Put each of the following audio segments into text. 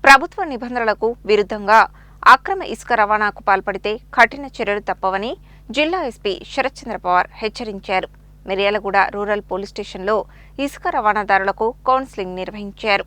ప్రభుత్వ నిబంధనలకు విరుద్ధంగా అక్రమ ఇసుక రవాణాకు పాల్పడితే కఠిన చర్యలు తప్పవని జిల్లా ఎస్పీ శరత్ చంద్ర పవార్ హెచ్చరించారు. మిర్యాలగూడ రూరల్ పోలీస్ స్టేషన్లో ఇసుక రవాణాదారులకు కౌన్సిలింగ్ నిర్వహించారు.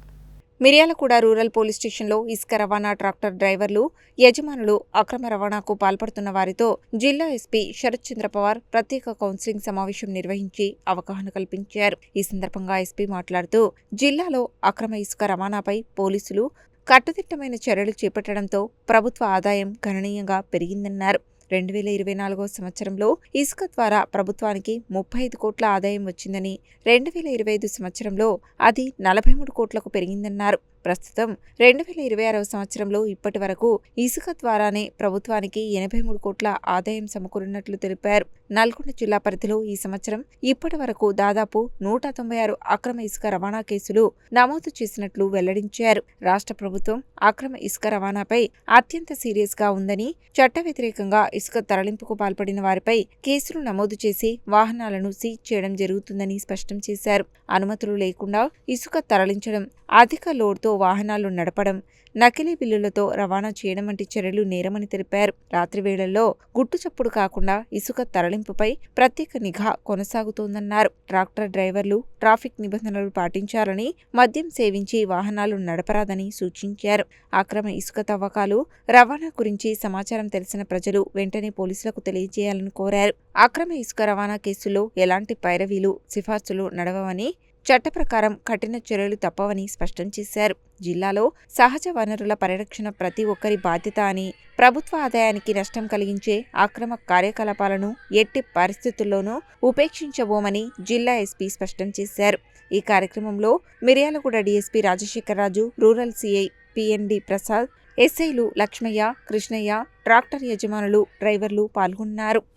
మిర్యాలగూడ రూరల్ పోలీస్ స్టేషన్లో ఇసుక రవాణా ట్రాక్టర్ డ్రైవర్లు, యజమానులు అక్రమ రవాణాకు పాల్పడుతున్న వారితో జిల్లా ఎస్పీ శరత్ చంద్ర పవార్ ప్రత్యేక కౌన్సిలింగ్ సమావేశం నిర్వహించి అవగాహన కల్పించారు. ఈ సందర్భంగా ఎస్పీ మాట్లాడుతూ, జిల్లాలో అక్రమ ఇసుక రవాణాపై పోలీసులు కట్టుదిట్టమైన చర్యలు చేపట్టడంతో ప్రభుత్వ ఆదాయం గణనీయంగా పెరిగిందన్నారు. 2024 సంవత్సరంలో ఇసుక ద్వారా ప్రభుత్వానికి 35 కోట్ల ఆదాయం వచ్చిందని, 2025 సంవత్సరంలో అది 43 కోట్లకు పెరిగిందన్నారు. ప్రస్తుతం 2026 సంవత్సరంలో ఇప్పటి వరకు ఇసుక ద్వారానే ప్రభుత్వానికి 83 కోట్ల ఆదాయం సమకూరినట్లు తెలిపారు. నల్గొండ జిల్లా పరిధిలో ఈ సంవత్సరం ఇప్పటి వరకు దాదాపు 196 అక్రమ ఇసుక రవాణా కేసులు నమోదు చేసినట్లు వెల్లడించారు. రాష్ట్ర ప్రభుత్వం అక్రమ ఇసుక రవాణాపై అత్యంత సీరియస్ గా ఉందని, చట్ట వ్యతిరేకంగా ఇసుక తరలింపుకు పాల్పడిన వారిపై కేసులు నమోదు చేసి వాహనాలను సీజ్ చేయడం జరుగుతుందని స్పష్టం చేశారు. అనుమతులు లేకుండా ఇసుక తరలించడం, అధిక లోడ్తో వాహనాలు నడపడం, నకిలీ బిల్లులతో రవాణా చేయడం వంటి చర్యలు నేరమని తెలిపారు. రాత్రి వేళల్లో గుట్టుచప్పుడు కాకుండా ఇసుక తరలింపుపై ప్రత్యేక నిఘా కొనసాగుతోందన్నారు. ట్రాక్టర్ డ్రైవర్లు ట్రాఫిక్ నిబంధనలు పాటించాలని, మద్యం సేవించి వాహనాలు నడపరాదని సూచించారు. అక్రమ ఇసుక తవ్వకాలు, రవాణా గురించి సమాచారం తెలిసిన ప్రజలు వెంటనే పోలీసులకు తెలియజేయాలని కోరారు. అక్రమ ఇసుక రవాణా కేసుల్లో ఎలాంటి పైరవీలు, సిఫార్సులు నడవవని, చట్ట ప్రకారం కఠిన చర్యలు తప్పవని స్పష్టం చేశారు. జిల్లాలో సహజ వనరుల పరిరక్షణ ప్రతి ఒక్కరి బాధ్యత అని, ప్రభుత్వ ఆదాయానికి నష్టం కలిగించే అక్రమ కార్యకలాపాలను ఎట్టి పరిస్థితుల్లోనూ ఉపేక్షించబోమని జిల్లా ఎస్పీ స్పష్టం చేశారు. ఈ కార్యక్రమంలో మిర్యాలగూడ డీఎస్పీ రాజశేఖర్ రాజు, రూరల్ సీఐ పిఎన్డి ప్రసాద్, ఎస్ఐలు లక్ష్మయ్య, కృష్ణయ్య, ట్రాక్టర్ యజమానులు, డ్రైవర్లు పాల్గొన్నారు.